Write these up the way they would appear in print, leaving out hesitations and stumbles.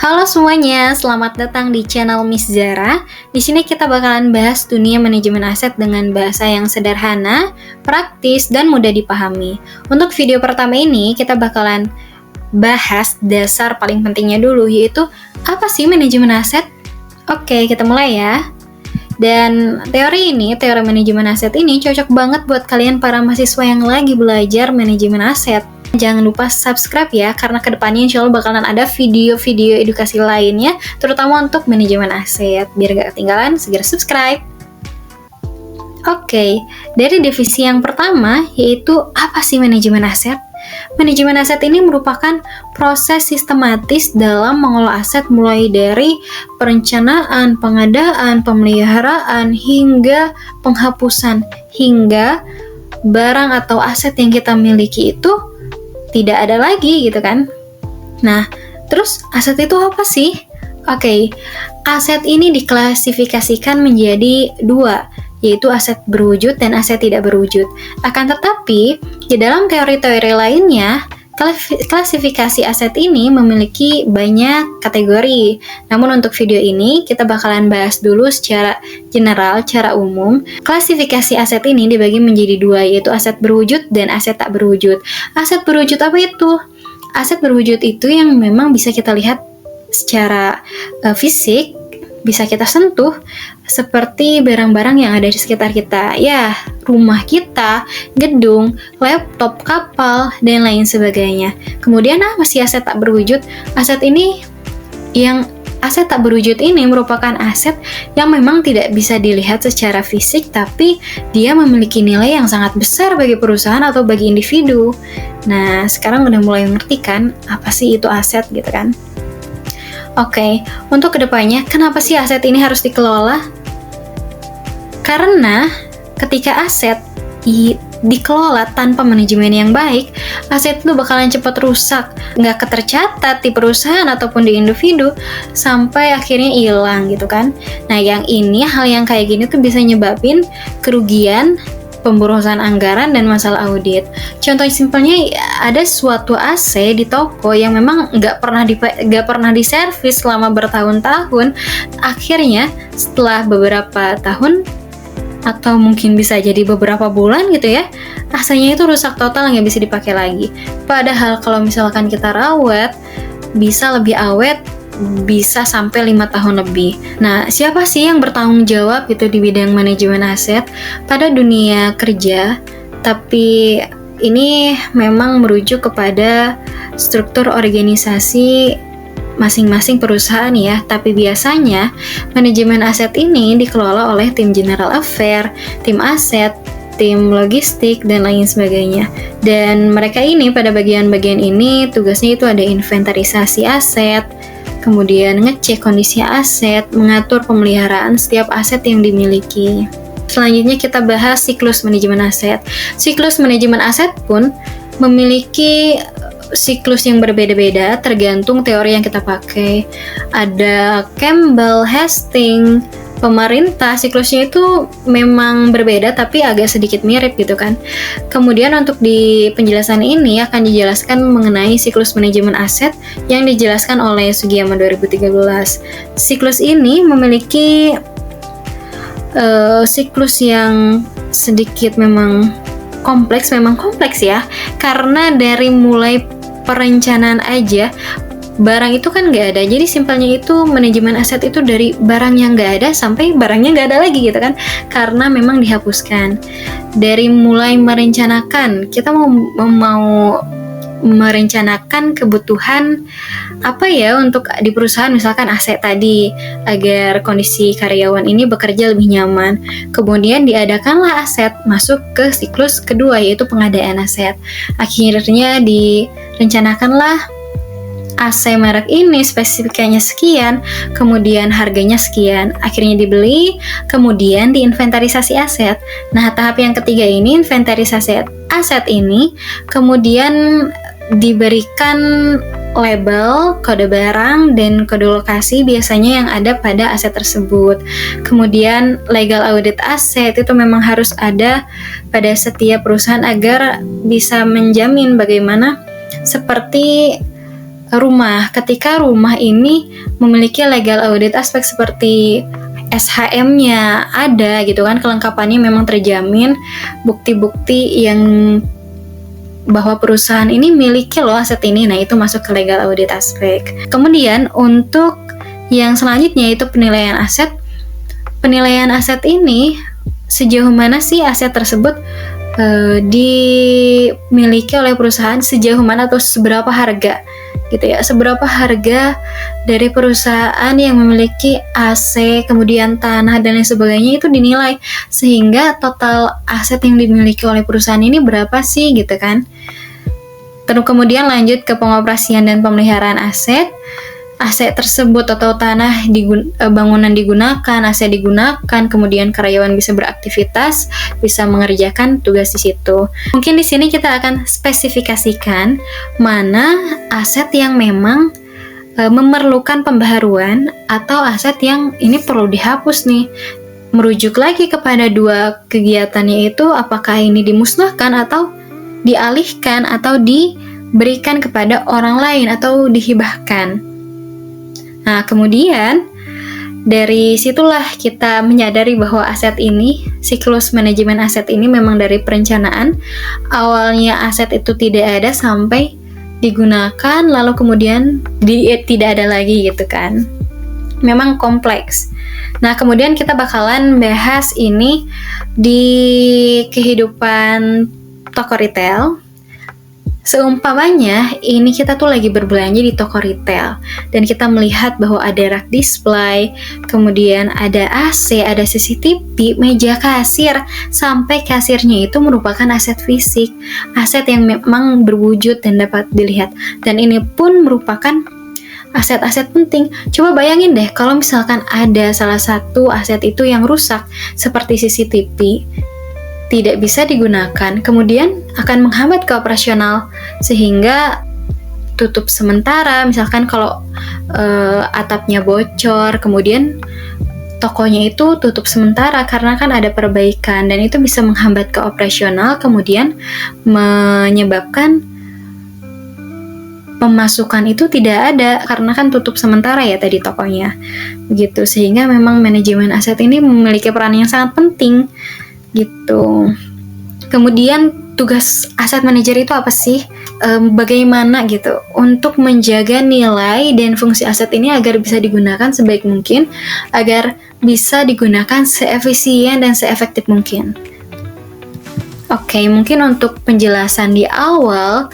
Halo semuanya, selamat datang di channel Miss Zara. Di sini kita bakalan bahas dunia manajemen aset dengan bahasa yang sederhana, praktis, dan mudah dipahami. Untuk video pertama ini, kita bakalan bahas dasar paling pentingnya dulu, yaitu apa sih manajemen aset? Oke, kita mulai ya. Dan teori manajemen aset ini cocok banget buat kalian para mahasiswa yang lagi belajar manajemen aset. Jangan lupa subscribe ya, karena kedepannya insya Allah bakalan ada video-video edukasi lainnya, terutama untuk manajemen aset. Biar gak ketinggalan, segera subscribe. Oke, dari divisi yang pertama, yaitu apa sih manajemen aset? Manajemen aset ini merupakan proses sistematis dalam mengelola aset mulai dari perencanaan, pengadaan, pemeliharaan, hingga penghapusan, hingga barang atau aset yang kita miliki itu tidak ada lagi gitu kan. Nah, terus aset itu apa sih? Oke, aset ini diklasifikasikan menjadi dua, yaitu aset berwujud dan aset tidak berwujud. Akan tetapi, di dalam teori-teori lainnya, klasifikasi aset ini memiliki banyak kategori. Namun untuk video ini, kita bakalan bahas dulu secara general, secara umum. Klasifikasi aset ini dibagi menjadi dua, yaitu aset berwujud dan aset tak berwujud. Aset berwujud apa itu? Aset berwujud itu yang memang bisa kita lihat secara fisik, bisa kita sentuh, seperti barang-barang yang ada di sekitar kita, ya, rumah kita, gedung, laptop, kapal, dan lain sebagainya. Kemudian masih aset tak berwujud. Aset tak berwujud ini merupakan aset yang memang tidak bisa dilihat secara fisik, tapi dia memiliki nilai yang sangat besar bagi perusahaan atau bagi individu. Nah, sekarang udah mulai ngerti kan apa sih itu aset gitu kan? Oke, untuk kedepannya, kenapa sih aset ini harus dikelola? Karena ketika aset dikelola tanpa manajemen yang baik, aset itu bakalan cepat rusak, nggak ketercatat di perusahaan ataupun di individu, sampai akhirnya hilang gitu kan. Nah, hal yang kayak gini tuh bisa nyebabin kerugian, pemborosan anggaran, dan masalah audit. Contoh simpelnya, ada suatu AC di toko yang memang nggak pernah diservis selama bertahun-tahun. Akhirnya setelah beberapa tahun atau mungkin bisa jadi beberapa bulan gitu ya, AC-nya itu rusak total, nggak bisa dipakai lagi. Padahal kalau misalkan kita rawat, bisa lebih awet, bisa sampai 5 tahun lebih. Nah, siapa sih yang bertanggung jawab gitu di bidang manajemen aset pada dunia kerja? Tapi ini memang merujuk kepada struktur organisasi masing-masing perusahaan ya. Tapi biasanya manajemen aset ini dikelola oleh tim general affair, tim aset, tim logistik, dan lain sebagainya. Dan mereka ini pada bagian-bagian ini tugasnya itu ada inventarisasi aset, kemudian ngecek kondisi aset, mengatur pemeliharaan setiap aset yang dimiliki. Selanjutnya kita bahas siklus manajemen aset. Siklus manajemen aset pun memiliki siklus yang berbeda-beda tergantung teori yang kita pakai. Ada Campbell, Hastings, pemerintah, siklusnya itu memang berbeda tapi agak sedikit mirip gitu kan. Kemudian untuk di penjelasan ini akan dijelaskan mengenai siklus manajemen aset yang dijelaskan oleh Sugiyama 2013. Siklus ini memiliki siklus yang sedikit memang kompleks ya, karena dari mulai perencanaan aja barang itu kan nggak ada. Jadi simpelnya itu manajemen aset itu dari barang yang nggak ada sampai barangnya nggak ada lagi gitu kan, karena memang dihapuskan. Dari mulai merencanakan, kita mau merencanakan kebutuhan apa ya untuk di perusahaan, misalkan aset tadi agar kondisi karyawan ini bekerja lebih nyaman. Kemudian diadakanlah aset, masuk ke siklus kedua yaitu pengadaan aset. Akhirnya direncanakanlah AC merek ini spesifikasinya sekian, kemudian harganya sekian, akhirnya dibeli, kemudian diinventarisasi aset. Nah, tahap yang ketiga ini inventarisasi aset ini, kemudian diberikan label, kode barang, dan kode lokasi biasanya yang ada pada aset tersebut. Kemudian legal audit aset itu memang harus ada pada setiap perusahaan agar bisa menjamin bagaimana seperti rumah. Ketika rumah ini memiliki legal audit aspek seperti SHM-nya ada gitu kan, kelengkapannya memang terjamin, bukti-bukti yang bahwa perusahaan ini miliki loh aset ini, nah itu masuk ke legal audit aspek. Kemudian untuk yang selanjutnya itu penilaian aset. Penilaian aset ini sejauh mana sih aset tersebut dimiliki oleh perusahaan, sejauh mana atau seberapa harga gitu ya, seberapa harga dari perusahaan yang memiliki AC, kemudian tanah dan lain sebagainya itu dinilai, sehingga total aset yang dimiliki oleh perusahaan ini berapa sih gitu kan. Terus kemudian lanjut ke pengoperasian dan pemeliharaan aset. Aset tersebut atau tanah bangunan digunakan, aset digunakan, kemudian karyawan bisa beraktivitas, bisa mengerjakan tugas di situ. Mungkin di sini kita akan spesifikasikan mana aset yang memang memerlukan pembaharuan atau aset yang ini perlu dihapus nih. Merujuk lagi kepada dua kegiatannya itu, apakah ini dimusnahkan atau dialihkan atau diberikan kepada orang lain atau dihibahkan. Nah, kemudian dari situlah kita menyadari bahwa aset ini, siklus manajemen aset ini memang dari perencanaan. Awalnya aset itu tidak ada sampai digunakan, lalu kemudian tidak ada lagi gitu kan. Memang kompleks. Nah, kemudian kita bakalan bahas ini di kehidupan toko retail. Seumpamanya ini kita tuh lagi berbelanja di toko retail dan kita melihat bahwa ada rak display, kemudian ada AC, ada CCTV, meja kasir, sampai kasirnya itu merupakan aset fisik, aset yang memang berwujud dan dapat dilihat, dan ini pun merupakan aset-aset penting. Coba bayangin deh kalau misalkan ada salah satu aset itu yang rusak seperti CCTV, tidak bisa digunakan, kemudian akan menghambat ke operasional, sehingga tutup sementara. Misalkan kalau atapnya bocor, kemudian tokonya itu tutup sementara karena kan ada perbaikan, dan itu bisa menghambat ke operasional, kemudian menyebabkan pemasukan itu tidak ada karena kan tutup sementara ya tadi tokonya begitu. Sehingga memang manajemen aset ini memiliki peran yang sangat penting gitu. Kemudian tugas aset manajer itu apa sih? Bagaimana gitu untuk menjaga nilai dan fungsi aset ini agar bisa digunakan sebaik mungkin, agar bisa digunakan seefisien dan seefektif mungkin. Oke, mungkin untuk penjelasan di awal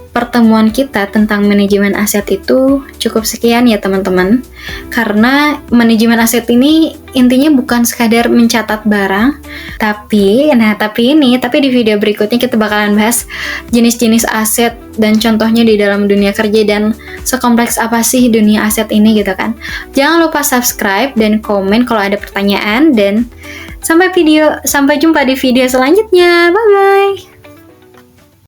pertemuan kita tentang manajemen aset itu cukup sekian ya teman-teman. Karena manajemen aset ini intinya bukan sekadar mencatat barang, tapi di video berikutnya kita bakalan bahas jenis-jenis aset dan contohnya di dalam dunia kerja dan sekompleks apa sih dunia aset ini gitu kan. Jangan lupa subscribe dan komen kalau ada pertanyaan, dan sampai jumpa di video selanjutnya. Bye bye.